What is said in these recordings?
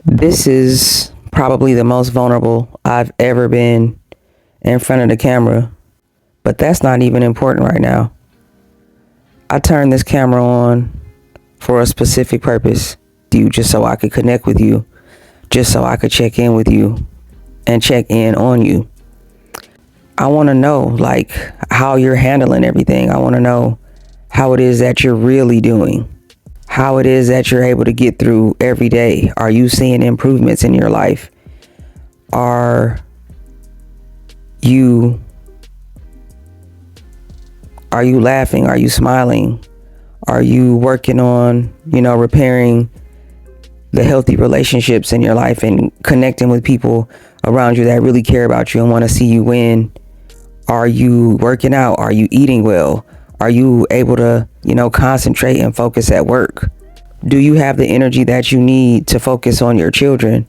This is probably the most vulnerable I've ever been in front of the camera, but that's not even important right now. I turned this camera on for a specific purpose, just so I could connect with you, just so I could check in with you and check in on you. I want to know how you're handling everything. I want to know how it is that you're really doing, how it is that you're able to get through every day. Are you seeing improvements in your life? Are you laughing? Are you smiling? Are you working on, repairing the healthy relationships in your life and connecting with people around you that really care about you and want to see you win? Are you working out? Are you eating well? Are you able to, concentrate and focus at work? Do you have the energy that you need to focus on your children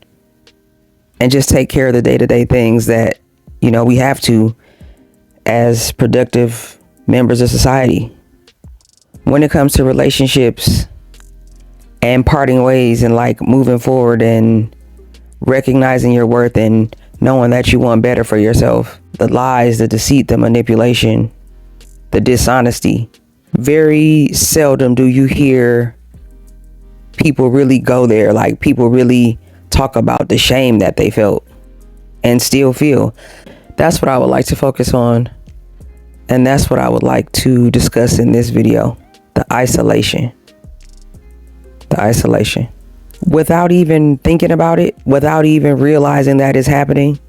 and just take care of the day-to-day things that, we have to as productive members of society? When it comes to relationships and parting ways and moving forward and recognizing your worth and knowing that you want better for yourself, the lies, the deceit, the manipulation, the dishonesty, very seldom do you hear people really go there. People really talk about the shame that they felt and still feel. That's what I would like to focus on. And that's what I would like to discuss in this video. The isolation. The isolation. Without even thinking about it, without even realizing that it's happening.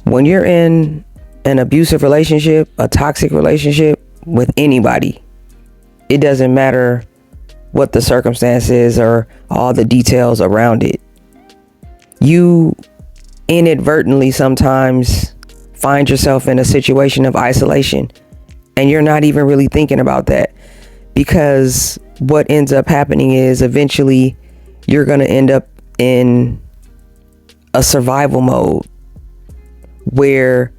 When you're in an abusive relationship, a toxic relationship with anybody, it doesn't matter what the circumstance is or all the details around it. You inadvertently sometimes find yourself in a situation of isolation and you're not even really thinking about that, because what ends up happening is eventually you're going to end up in a survival mode where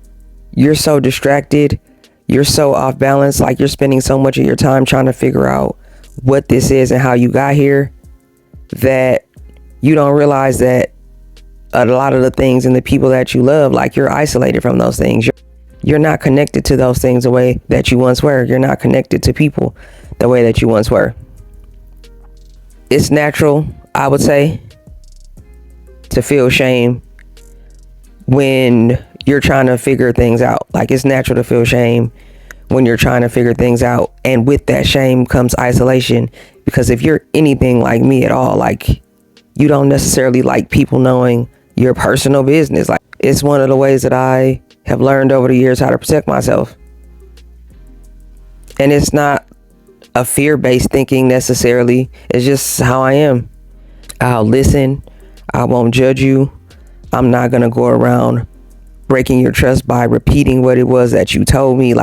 you're so distracted, you're so off balance, you're spending so much of your time trying to figure out what this is and how you got here, that you don't realize that a lot of the things and the people that you love, you're isolated from those things. You're not connected to those things the way that you once were. You're not connected to people the way that you once were. It's natural, I would say, to feel shame when you're trying to figure things out. It's natural to feel shame when you're trying to figure things out. And with that shame comes isolation, because if you're anything like me at all, you don't necessarily like people knowing your personal business. It's one of the ways that I have learned over the years how to protect myself. And it's not a fear-based thinking necessarily. It's just how I am. I'll listen. I won't judge you. I'm not going to go around breaking your trust by repeating what it was that you told me.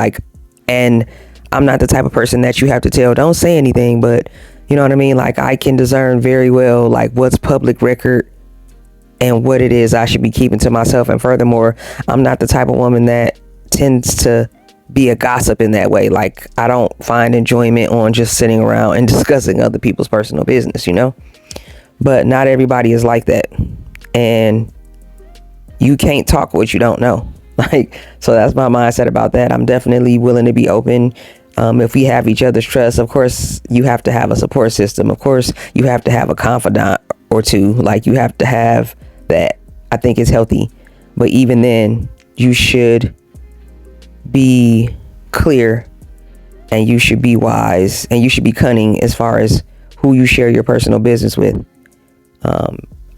And I'm not the type of person that you have to tell, don't say anything, but you know what I mean? I can discern very well, what's public record and what it is I should be keeping to myself. And furthermore, I'm not the type of woman that tends to be a gossip in that way. I don't find enjoyment on just sitting around and discussing other people's personal business, but not everybody is like that. And you can't talk what you don't know. So that's my mindset about that. I'm definitely willing to be open. If we have each other's trust, of course, you have to have a support system. Of course, you have to have a confidant or two. You have to have that. I think it's healthy. But even then, you should be clear and you should be wise and you should be cunning as far as who you share your personal business with.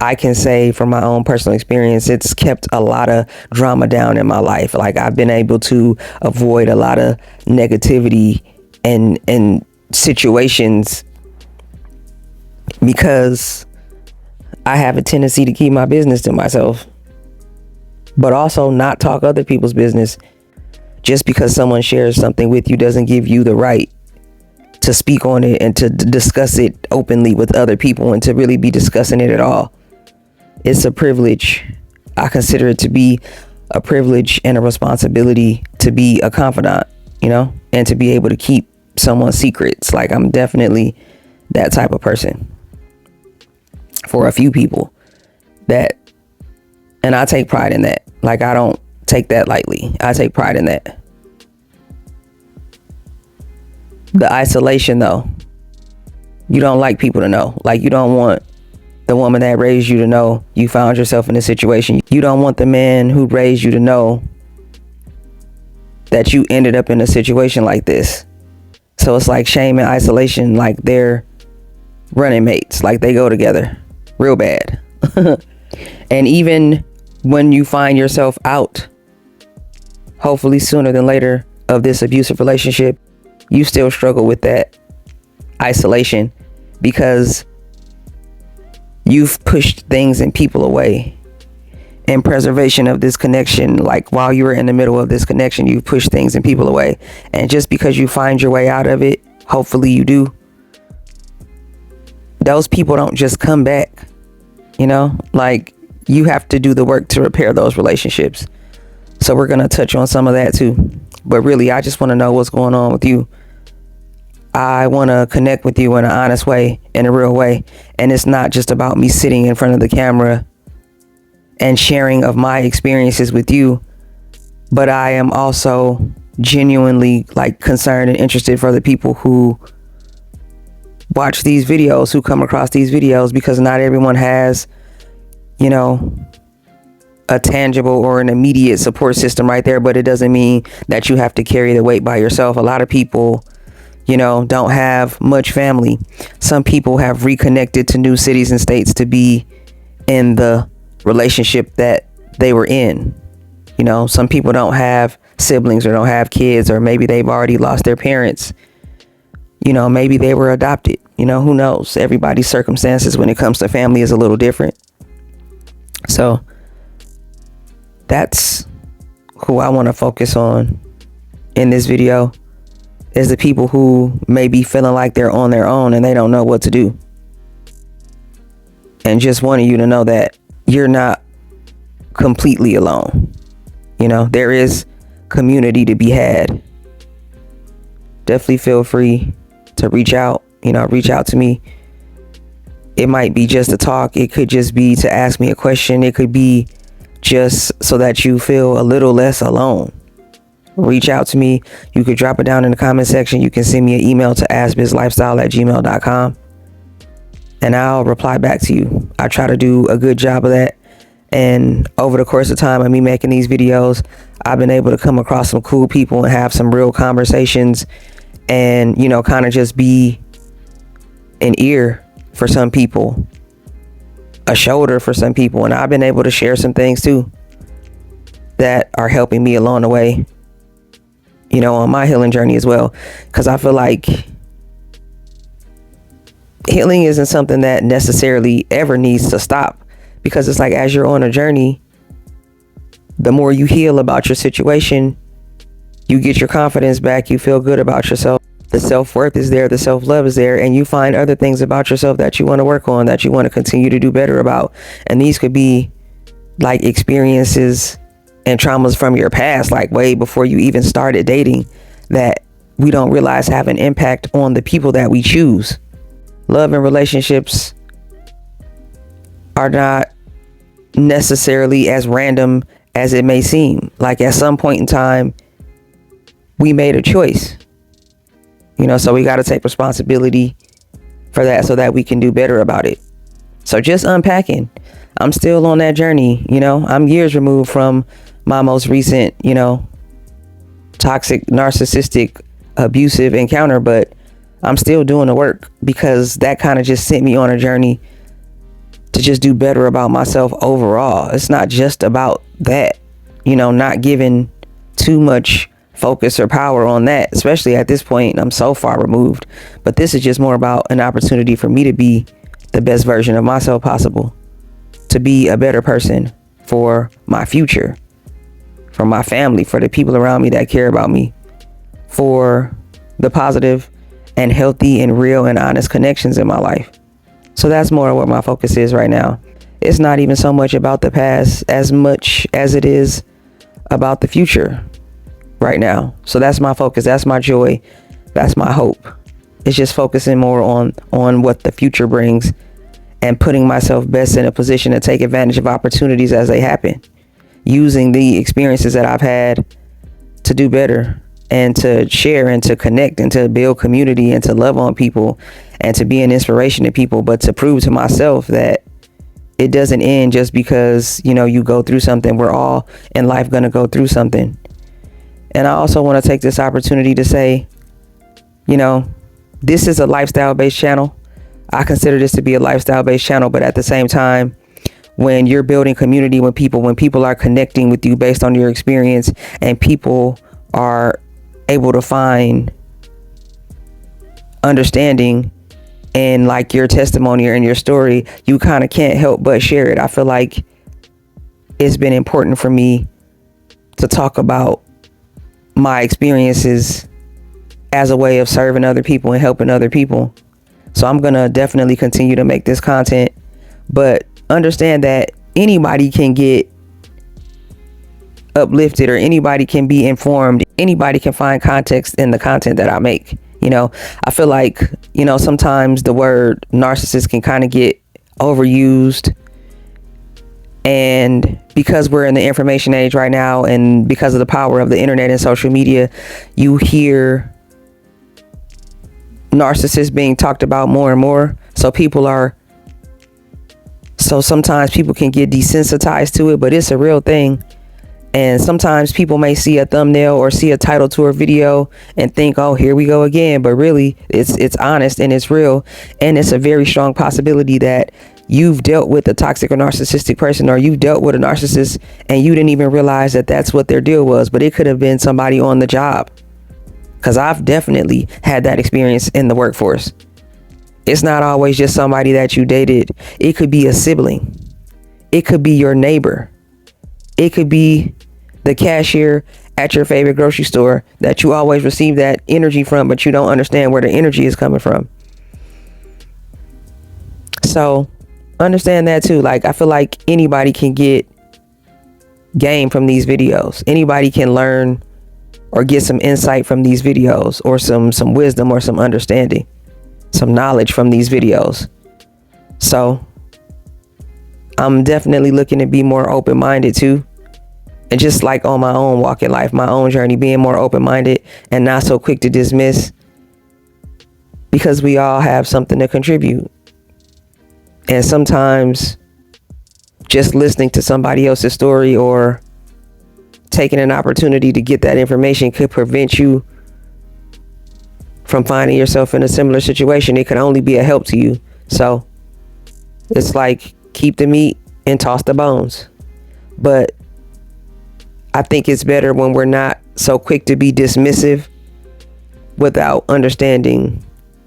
I can say from my own personal experience, it's kept a lot of drama down in my life. I've been able to avoid a lot of negativity and situations because I have a tendency to keep my business to myself, but also not talk other people's business. Just because someone shares something with you doesn't give you the right to speak on it and to discuss it openly with other people and to really be discussing it at all. It's a privilege. I consider it to be a privilege and a responsibility to be a confidant, and to be able to keep someone's secrets. I'm definitely that type of person. for a few people. And I take pride in that. Like, I don't take that lightly. I take pride in that. The isolation, though, you don't like people to know. Like, you don't want the woman that raised you to know you found yourself in a situation. You don't want the man who raised you to know that you ended up in a situation like this. So it's like shame and isolation, like they're running mates, like they go together real bad. And even when you find yourself out, hopefully sooner than later, of this abusive relationship, you still struggle with that isolation because you've pushed things and people away. In preservation of this connection, like while you were in the middle of this connection, you push things and people away. And just because you find your way out of it, hopefully you do, those people don't just come back, you know, like you have to do the work to repair those relationships. So we're going to touch on some of that too. But really, I just want to know what's going on with you. I want to connect with you in an honest way, in a real way. And it's not just about me sitting in front of the camera and sharing of my experiences with you, but I am also genuinely like concerned and interested for the people who watch these videos, who come across these videos, because not everyone has, you know, a tangible or an immediate support system right there. But it doesn't mean that you have to carry the weight by yourself. A lot of people, you know, don't have much family. Some people have reconnected to new cities and states to be in the relationship that they were in. You know, some people don't have siblings or don't have kids, or maybe they've already lost their parents. You know, maybe they were adopted. You know, who knows? Everybody's circumstances when it comes to family is a little different. So that's who I want to focus on in this video, is the people who may be feeling like they're on their own and they don't know what to do. And just wanting you to know that you're not completely alone. You know, there is community to be had. Definitely feel free to reach out, you know, reach out to me. It might be just a talk. It could just be to ask me a question. It could be just so that you feel a little less alone. Reach out to me. You could drop it down in the comment section. You can send me an email to askbizlifestyle@gmail.com. and I'll reply back to you. I try to do a good job of that. And over the course of time of me making these videos, I've been able to come across some cool people and have some real conversations and, you know, kind of just be an ear for some people, a shoulder for some people. And I've been able to share some things too that are helping me along the way, you know, on my healing journey as well. Because I feel like healing isn't something that necessarily ever needs to stop, because it's like, as you're on a journey, the more you heal about your situation, you get your confidence back, you feel good about yourself, the self-worth is there, the self-love is there, and you find other things about yourself that you want to work on, that you want to continue to do better about. And these could be like experiences and traumas from your past, like way before you even started dating, that we don't realize have an impact on the people that we choose. Love and relationships are not necessarily as random as it may seem. Like, at some point in time, we made a choice, you know, so we got to take responsibility for that so that we can do better about it. So just unpacking. I'm still on that journey. You know, I'm years removed from my most recent, you know, toxic, narcissistic, abusive encounter, but I'm still doing the work, because that kind of just sent me on a journey to just do better about myself overall. It's not just about that, you know, not giving too much focus or power on that, especially at this point. I'm so far removed, but this is just more about an opportunity for me to be the best version of myself possible, to be a better person for my future, for my family, for the people around me that care about me, for the positive and healthy and real and honest connections in my life. So that's more of what my focus is right now. It's not even so much about the past as much as it is about the future right now. So that's my focus. That's my joy. That's my hope. It's just focusing more on what the future brings and putting myself best in a position to take advantage of opportunities as they happen, using the experiences that I've had to do better and to share and to connect and to build community and to love on people and to be an inspiration to people, but to prove to myself that it doesn't end just because, you know, you go through something. We're all in life going to go through something. And I also want to take this opportunity to say, you know, this is a lifestyle based channel. I consider this to be a lifestyle based channel, but at the same time, when you're building community, when people are connecting with you based on your experience, and people are able to find understanding in like your testimony or in your story, you kind of can't help but share it. I feel like it's been important for me to talk about my experiences as a way of serving other people and helping other people. So I'm going to definitely continue to make this content, but understand that anybody can get uplifted or anybody can be informed. Anybody can find context in the content that I make. You know, I feel like, you know, sometimes the word narcissist can kind of get overused. And because we're in the information age right now, and because of the power of the internet and social media, you hear narcissists being talked about more and more. So sometimes people can get desensitized to it, but it's a real thing. And sometimes people may see a thumbnail or see a title to a video and think, oh, here we go again. But really, it's honest and it's real. And it's a very strong possibility that you've dealt with a toxic or narcissistic person, or you've dealt with a narcissist and you didn't even realize that that's what their deal was. But it could have been somebody on the job, because I've definitely had that experience in the workforce. It's not always just somebody that you dated. It could be a sibling. It could be your neighbor. It could be the cashier at your favorite grocery store that you always receive that energy from, but you don't understand where the energy is coming from. So understand that too. Like, I feel like anybody can get gain from these videos. Anybody can learn or get some insight from these videos, or some wisdom or some understanding, some knowledge from these videos. So I'm definitely looking to be more open-minded too. And just like on my own walk in life, my own journey, being more open-minded and not so quick to dismiss, because we all have something to contribute. And sometimes just listening to somebody else's story or taking an opportunity to get that information could prevent you from finding yourself in a similar situation. It could only be a help to you. So it's like, keep the meat and toss the bones. But I think it's better when we're not so quick to be dismissive without understanding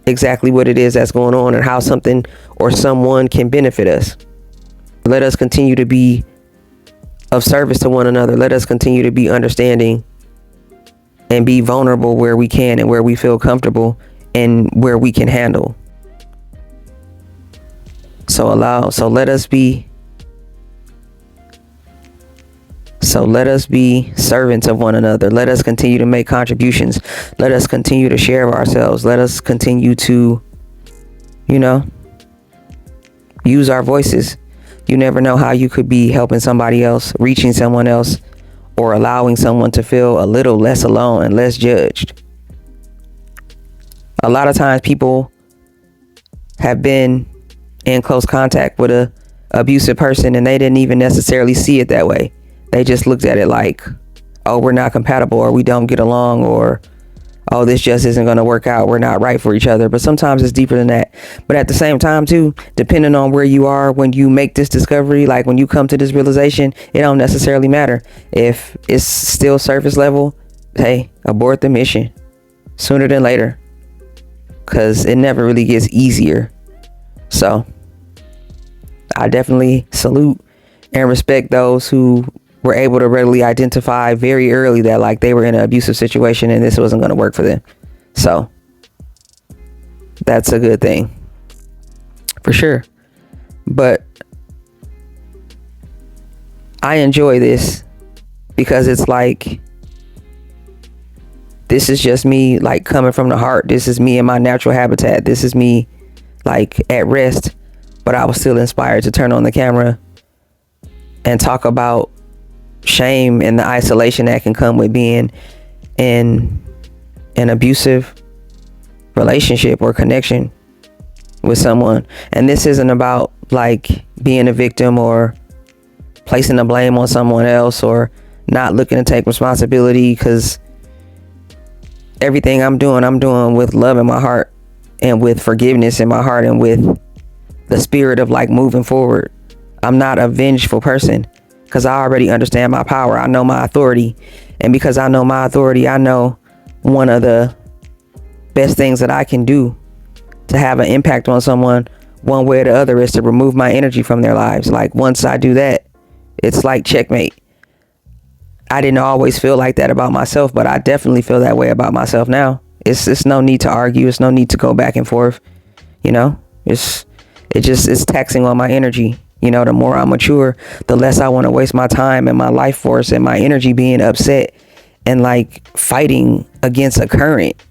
exactly what it is that's going on and how something or someone can benefit us. Let us continue to be of service to one another. Let us continue to be understanding and be vulnerable where we can and where we feel comfortable and where we can handle. So let us be servants of one another. Let us continue to make contributions. Let us continue to share of ourselves. Let us continue to, you know, use our voices. You never know how you could be helping somebody else, reaching someone else, or allowing someone to feel a little less alone and less judged. A lot of times people have been in close contact with a abusive person and they didn't even necessarily see it that way. They just looked at it like, oh, we're not compatible, or we don't get along, or oh, this just isn't going to work out. We're not right for each other. But sometimes it's deeper than that. But at the same time, too, depending on where you are when you make this discovery, like when you come to this realization, it don't necessarily matter. If it's still surface level, hey, abort the mission sooner than later, because it never really gets easier. So I definitely salute and respect those who were able to readily identify very early that like they were in an abusive situation and this wasn't going to work for them. So that's a good thing for sure. But I enjoy this because it's like, this is just me like coming from the heart. This is me in my natural habitat. This is me like at rest but I was still inspired to turn on the camera and talk about shame and the isolation that can come with being in an abusive relationship or connection with someone. And this isn't about like being a victim or placing the blame on someone else or not looking to take responsibility, because everything I'm doing with love in my heart and with forgiveness in my heart and with the spirit of like moving forward. I'm not a vengeful person because I already understand my power. I know my authority. And because I know my authority, I know one of the best things that I can do to have an impact on someone one way or the other is to remove my energy from their lives. Like once I do that, it's like checkmate. I didn't always feel like that about myself, but I definitely feel that way about myself now. It's no need to argue. It's no need to go back and forth. You know, it's taxing on my energy. You know, the more I mature, the less I want to waste my time and my life force and my energy being upset and like fighting against a current,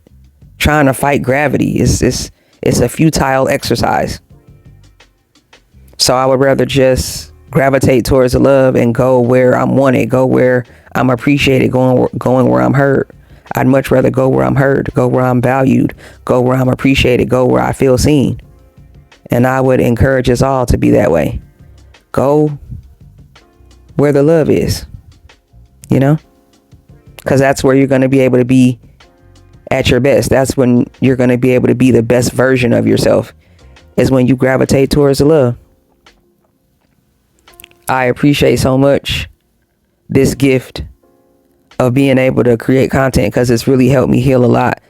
trying to fight gravity. It's a futile exercise. So I would rather just gravitate towards the love and go where I'm wanted, go where I'm appreciated, going where I'm heard. I'd much rather go where I'm heard, go where I'm valued, go where I'm appreciated, go where I feel seen. And I would encourage us all to be that way. Go where the love is, you know, because that's where you're going to be able to be at your best. That's when you're going to be able to be the best version of yourself, is when you gravitate towards the love. I appreciate so much this gift of being able to create content, because it's really helped me heal a lot,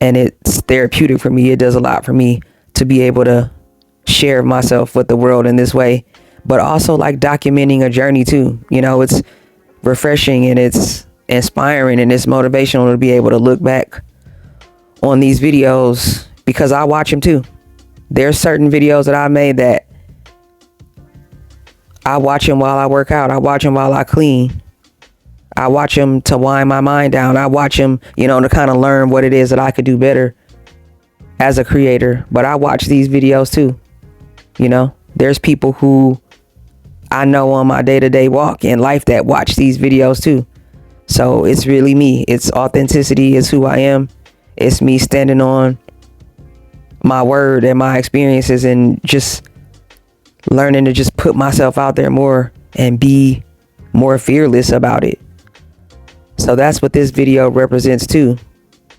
and it's therapeutic for me. It does a lot for me to be able to share myself with the world in this way, but also like documenting a journey too. You know, it's refreshing and it's inspiring and it's motivational to be able to look back on these videos, because I watch them too. There's certain videos that I made that I watch them while I work out. I watch them while I clean. I watch them to wind my mind down. I watch them, you know, to kind of learn what it is that I could do better as a creator. But I watch these videos too. You know, there's people who I know on my day-to-day walk in life that watch these videos too. So it's really me. It's authenticity. It's who I am. It's me standing on my word and my experiences and just learning to just put myself out there more and be more fearless about it. So that's what this video represents too.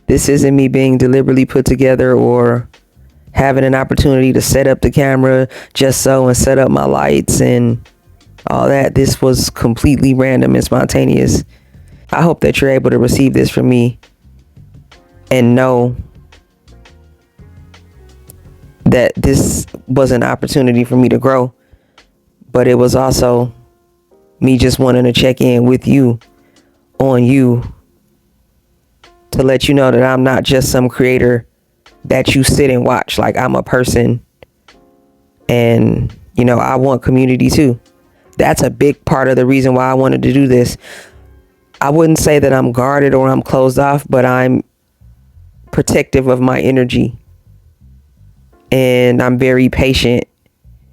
This isn't me being deliberately put together or having an opportunity to set up the camera just so and set up my lights and all that. This was completely random and spontaneous. I hope that you're able to receive this from me and know that this was an opportunity for me to grow, but it was also me just wanting to check in with you on you, to let you know that I'm not just some creator that you sit and watch. Like, I'm a person, and you know, I want community too. That's a big part of the reason why I wanted to do this. I wouldn't say that I'm guarded or I'm closed off, but I'm protective of my energy, and I'm very patient,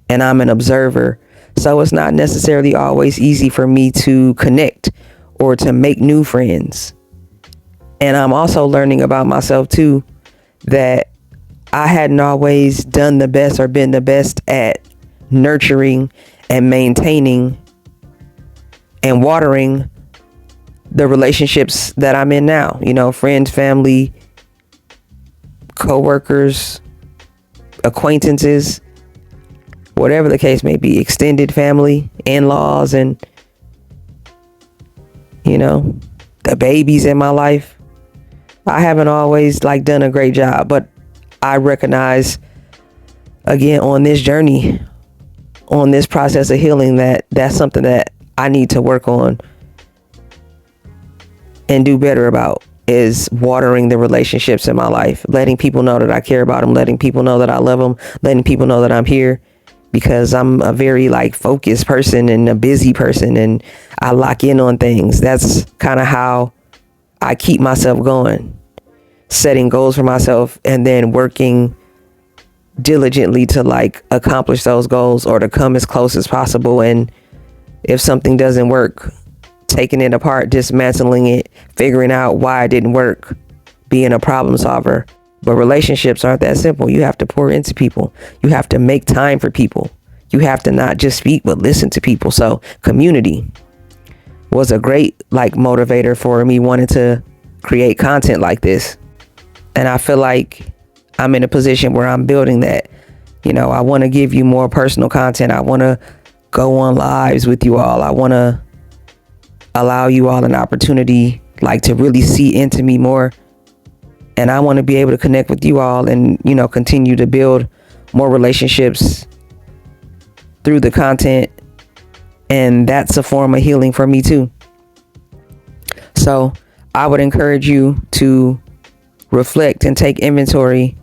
and I'm an observer. So it's not necessarily always easy for me to connect or to make new friends. And I'm also learning about myself too, that I hadn't always done the best or been the best at nurturing and maintaining and watering the relationships that I'm in now. You know, friends, family, co-workers, acquaintances, whatever the case may be, extended family, in-laws, and you know, the babies in my life. I haven't always like done a great job, but I recognize again on this journey, on this process of healing, that that's something that I need to work on and do better about, is watering the relationships in my life, letting people know that I care about them, letting people know that I love them, letting people know that I'm here, because I'm a very like focused person and a busy person, and I lock in on things. That's kind of how I keep myself going, setting goals for myself and then working diligently to like accomplish those goals or to come as close as possible. And if something doesn't work, taking it apart, dismantling it, figuring out why it didn't work, being a problem solver. But relationships aren't that simple. You have to pour into people. You have to make time for people. You have to not just speak, but listen to people. So community was a great like motivator for me wanting to create content like this. And I feel like I'm in a position where I'm building that. You know, I want to give you more personal content. I want to go on lives with you all. I want to allow you all an opportunity like to really see into me more. And I want to be able to connect with you all and, you know, continue to build more relationships through the content. And that's a form of healing for me too. So I would encourage you to reflect and take inventory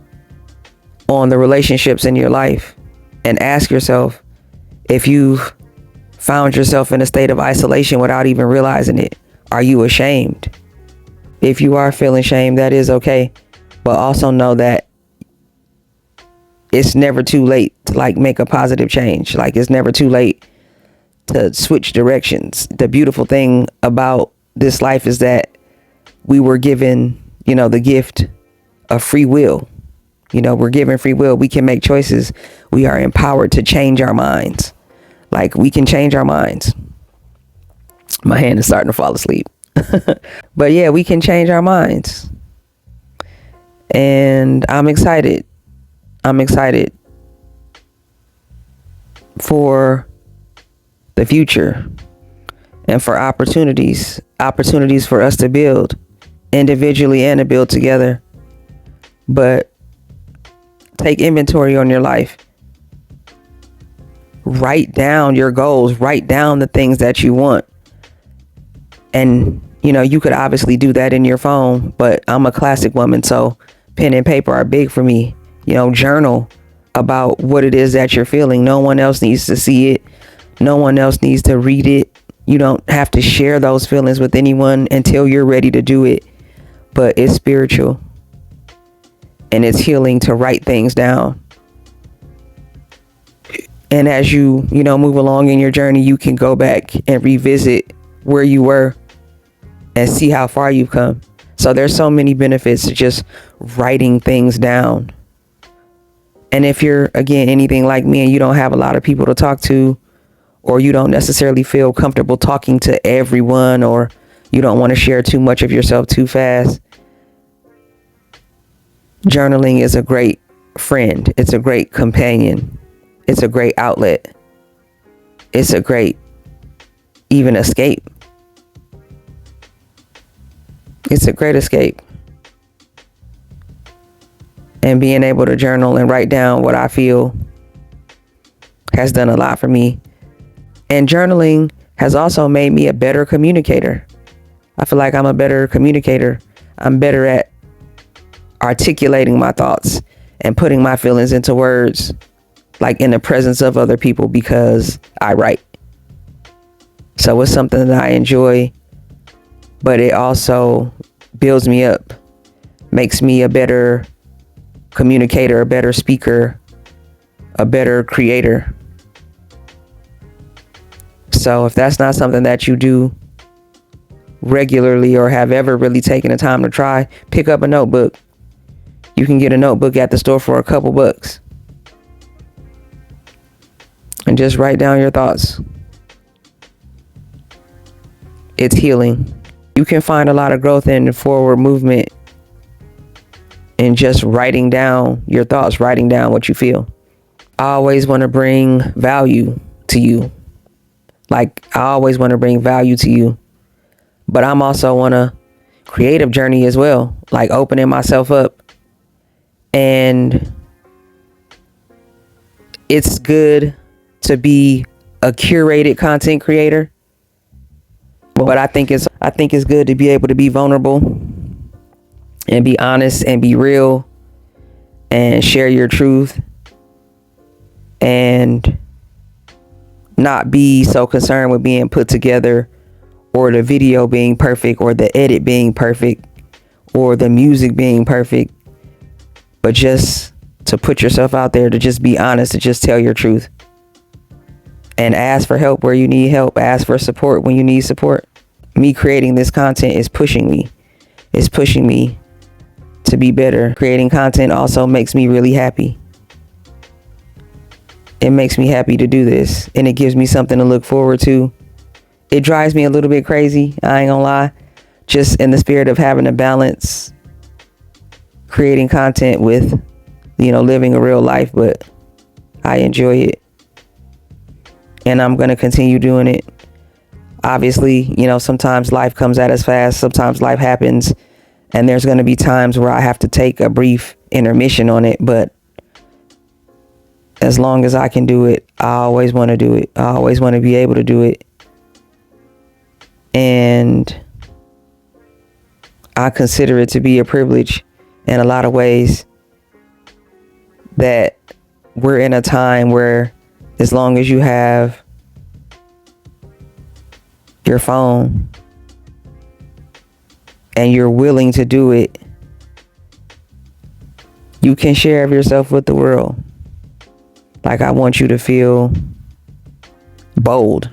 on the relationships in your life and ask yourself if you've found yourself in a state of isolation without even realizing it. Are you ashamed? If you are feeling shame, that is okay. But also know that it's never too late to like make a positive change. Like it's never too late to switch directions. The beautiful thing about this life is that we were given, you know, the gift of free will. You know, we're given free will. We can make choices. We are empowered to change our minds. Like we can change our minds. My hand is starting to fall asleep. But yeah, we can change our minds. And I'm excited. I'm excited for the future and for opportunities for us to build individually and to build together. But take inventory on your life. Write down your goals, write down the things that you want. And, you know, you could obviously do that in your phone, but I'm a classic woman, so pen and paper are big for me. You know, journal about what it is that you're feeling. No one else needs to see it. No one else needs to read it. You don't have to share those feelings with anyone until you're ready to do it. But it's spiritual and it's healing to write things down. And as you move along in your journey, you can go back and revisit where you were and see how far you've come. So there's so many benefits to just writing things down. And if you're, again, anything like me and you don't have a lot of people to talk to, or you don't necessarily feel comfortable talking to everyone, or you don't want to share too much of yourself too fast, journaling is a great friend. It's a great companion. It's a great outlet. It's a great even escape. It's a great escape. And being able to journal and write down what I feel has done a lot for me. And journaling has also made me a better communicator. I feel like I'm a better communicator. I'm better at articulating my thoughts and putting my feelings into words, like in the presence of other people, because I write. So it's something that I enjoy, but it also builds me up, makes me a better communicator, a better speaker, a better creator. So if that's not something that you do regularly or have ever really taken the time to try, pick up a notebook. You can get a notebook at the store for a couple bucks. And just write down your thoughts. It's healing. You can find a lot of growth and forward movement in just writing down your thoughts, writing down what you feel. I always want to bring value to you. Like, I always want to bring value to you. But I'm also on a creative journey as well, like opening myself up. And it's good to be a curated content creator, but I think it's good to be able to be vulnerable and be honest and be real and share your truth and not be so concerned with being put together, or the video being perfect, or the edit being perfect, or the music being perfect, but just to put yourself out there, to just be honest, to just tell your truth. And ask for help where you need help. Ask for support when you need support. Me creating this content is pushing me. It's pushing me to be better. Creating content also makes me really happy. It makes me happy to do this, and it gives me something to look forward to. It drives me a little bit crazy, I ain't gonna lie, just in the spirit of having to balance creating content with, living a real life, but I enjoy it, and I'm gonna continue doing it. Obviously, sometimes life comes at us fast, sometimes life happens, and there's gonna be times where I have to take a brief intermission on it, but as long as I can do it, I always want to do it. I always want to be able to do it. And I consider it to be a privilege in a lot of ways that we're in a time where, as long as you have your phone and you're willing to do it, you can share of yourself with the world. Like, I want you to feel bold.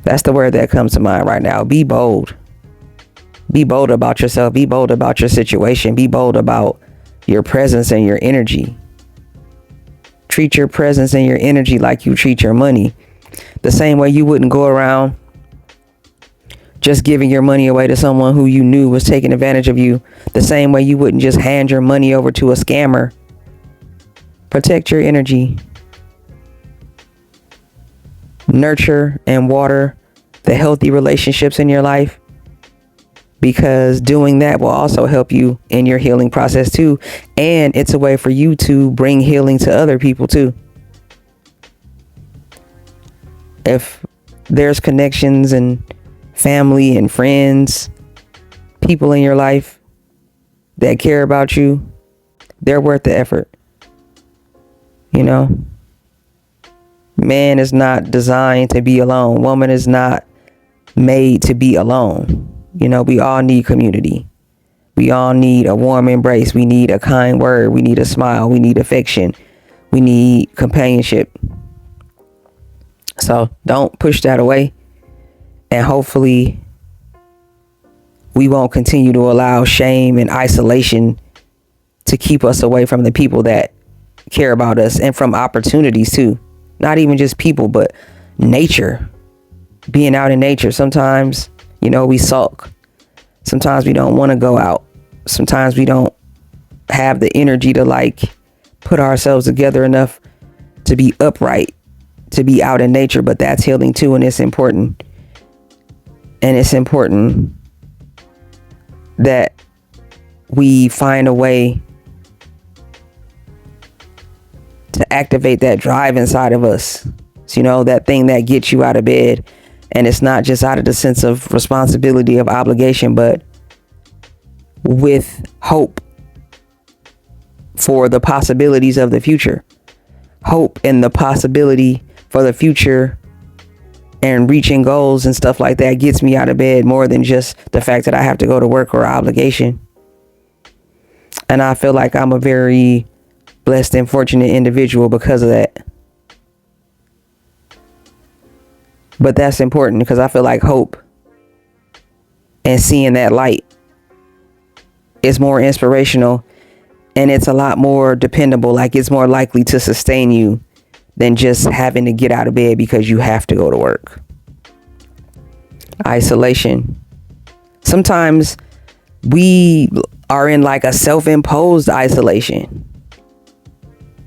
That's the word that comes to mind right now. Be bold. Be bold about yourself. Be bold about your situation. Be bold about your presence and your energy. Treat your presence and your energy like you treat your money. The same way you wouldn't go around just giving your money away to someone who you knew was taking advantage of you. The same way you wouldn't just hand your money over to a scammer. Protect your energy. Nurture and water the healthy relationships in your life, because doing that will also help you in your healing process too. And it's a way for you to bring healing to other people too. If there's connections and family and friends, people in your life that care about you, they're worth the effort. Man is not designed to be alone. Woman is not made to be alone. We all need community. We all need a warm embrace. We need a kind word. We need a smile. We need affection. We need companionship. So don't push that away. And hopefully we won't continue to allow shame and isolation to keep us away from the people that care about us, and from opportunities too. Not even just people, but nature. Being out in nature. Sometimes, we sulk. Sometimes we don't want to go out. Sometimes we don't have the energy to put ourselves together enough to be upright, to be out in nature. But that's healing too, and it's important. And it's important that we find a way to activate that drive inside of us. So, that thing that gets you out of bed. And it's not just out of the sense of responsibility, of obligation, but with hope for the possibilities of the future. Hope in the possibility for the future and reaching goals and stuff like that gets me out of bed more than just the fact that I have to go to work or obligation. And I feel like I'm a very blessed and fortunate individual because of that. But that's important, because I feel like hope and seeing that light is more inspirational, and it's a lot more dependable. Like, it's more likely to sustain you than just having to get out of bed because you have to go to work. Isolation. Sometimes we are in a self-imposed isolation.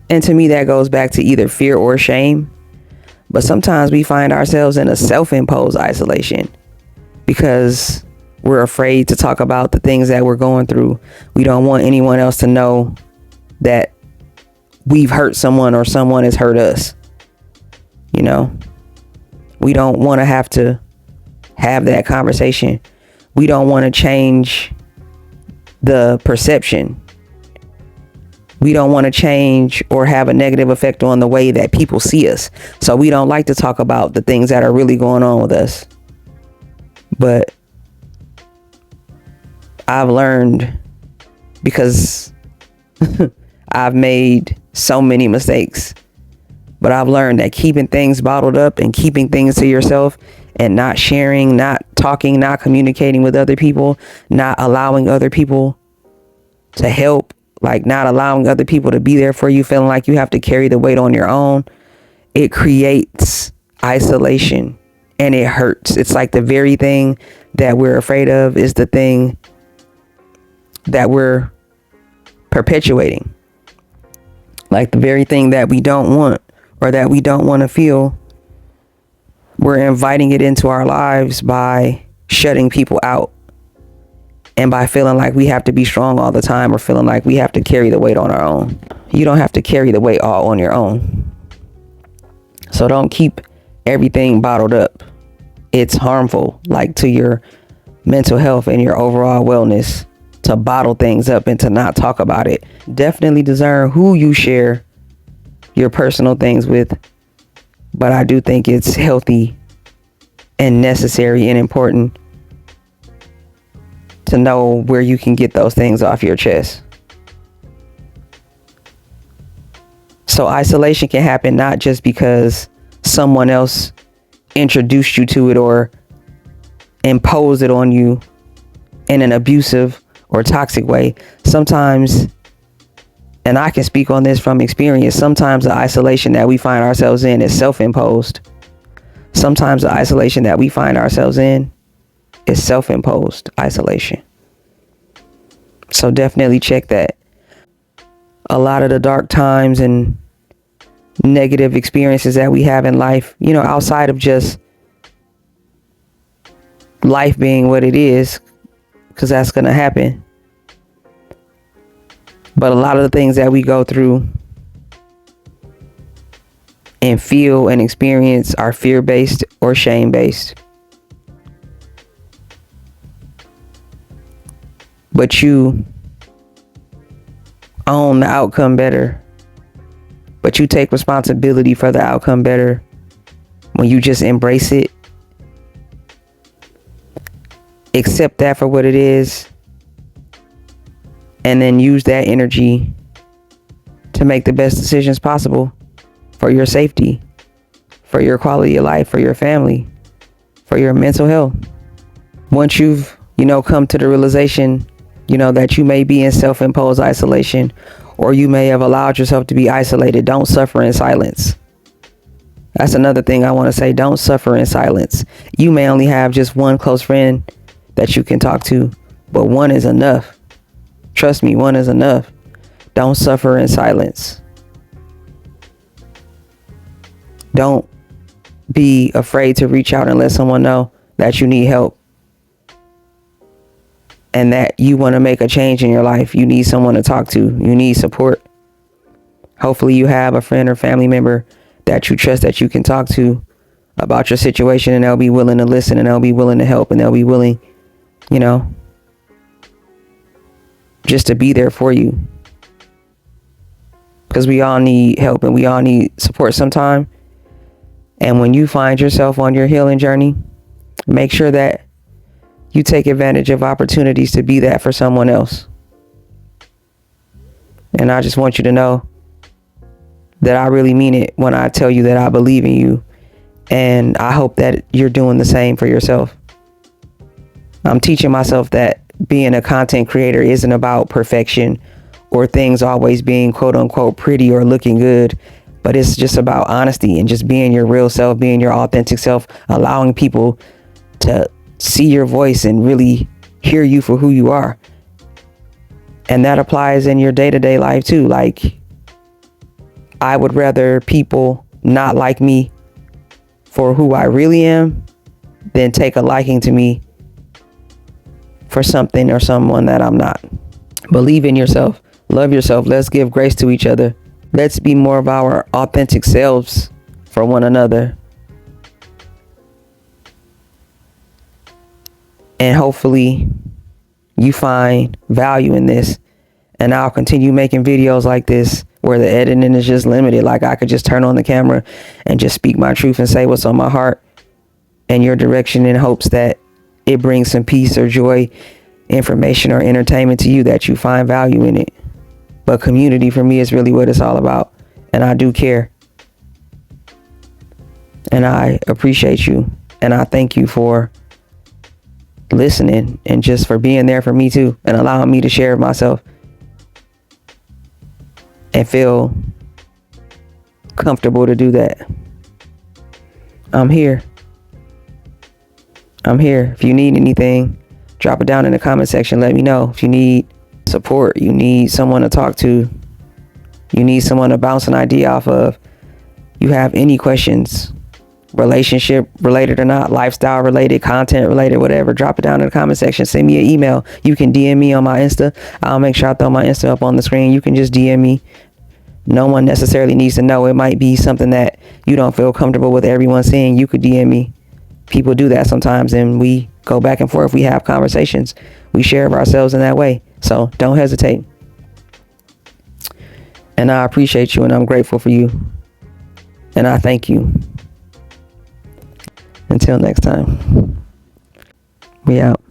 And to me, that goes back to either fear or shame. But sometimes we find ourselves in a self-imposed isolation because we're afraid to talk about the things that we're going through. We don't want anyone else to know that we've hurt someone or someone has hurt us. We don't want to have that conversation. We don't want to change the perception. We don't want to change or have a negative effect on the way that people see us. So we don't like to talk about the things that are really going on with us. But I've learned, because I've made so many mistakes, but I've learned that keeping things bottled up and keeping things to yourself and not sharing, not talking, not communicating with other people, not allowing other people to help, like not allowing other people to be there for you, feeling like you have to carry the weight on your own, it creates isolation and it hurts. It's like the very thing that we're afraid of is the thing that we're perpetuating. Like the very thing that we don't want or that we don't want to feel, we're inviting it into our lives by shutting people out and by feeling like we have to be strong all the time or feeling like we have to carry the weight on our own. You don't have to carry the weight all on your own. So don't keep everything bottled up. It's harmful, like to your mental health and your overall wellness, to bottle things up and to not talk about it. Definitely discern who you share your personal things with, but I do think it's healthy and necessary and important to know where you can get those things off your chest. So isolation can happen not just because someone else introduced you to it or imposed it on you in an abusive or toxic way. Sometimes, and I can speak on this from experience, sometimes the isolation that we find ourselves in is self-imposed. Sometimes the isolation that we find ourselves in is self-imposed isolation. So definitely check that. A lot of the dark times and negative experiences that we have in life, you know, outside of just life being what it is, because that's going to happen. But a lot of the things that we go through and feel and experience are fear-based or shame-based. But you own the outcome better. But you take responsibility for the outcome better when you just embrace it. Accept that for what it is. And then use that energy to make the best decisions possible for your safety, for your quality of life, for your family, for your mental health. Once you've, come to the realization, that you may be in self-imposed isolation, or you may have allowed yourself to be isolated, don't suffer in silence. That's another thing I want to say. Don't suffer in silence. You may only have just one close friend that you can talk to, but one is enough. Trust me, one is enough. Don't suffer in silence. Don't be afraid to reach out and let someone know that you need help and that you want to make a change in your life. You need someone to talk to. You need support. Hopefully you have a friend or family member that you trust that you can talk to about your situation, and they'll be willing to listen, and they'll be willing to help, and they'll be willing, just to be there for you. Because we all need help and we all need support sometime. And when you find yourself on your healing journey, make sure that you take advantage of opportunities to be that for someone else. And I just want you to know that I really mean it when I tell you that I believe in you. And I hope that you're doing the same for yourself. I'm teaching myself that being a content creator isn't about perfection or things always being quote unquote pretty or looking good, but it's just about honesty and just being your real self, being your authentic self, allowing people to see your voice and really hear you for who you are. And that applies in your day-to-day life too. Like, I would rather people not like me for who I really am than take a liking to me for something or someone that I'm not. Believe in yourself. Love yourself. Let's give grace to each other. Let's be more of our authentic selves for one another. And hopefully you find value in this. And I'll continue making videos like this where the editing is just limited. Like, I could just turn on the camera and just speak my truth and say what's on my heart and your direction, in hopes that it brings some peace or joy, information or entertainment to you, that you find value in it. But community for me is really what it's all about. And I do care. And I appreciate you. And I thank you for listening and just for being there for me too, and allowing me to share myself and feel comfortable to do that. I'm here. If you need anything, drop it down in the comment section. Let me know. If you need support, you need someone to talk to, you need someone to bounce an idea off of, you have any questions, relationship related or not, lifestyle related, content related, whatever, drop it down in the comment section. Send me an email. You can DM me on my Insta. I'll make sure I throw my Insta up on the screen. You can just DM me. No one necessarily needs to know. It might be something that you don't feel comfortable with everyone seeing. You could DM me. People do that sometimes, and we go back and forth. We have conversations. We share of ourselves in that way. So don't hesitate. And I appreciate you, and I'm grateful for you. And I thank you. Until next time, we out.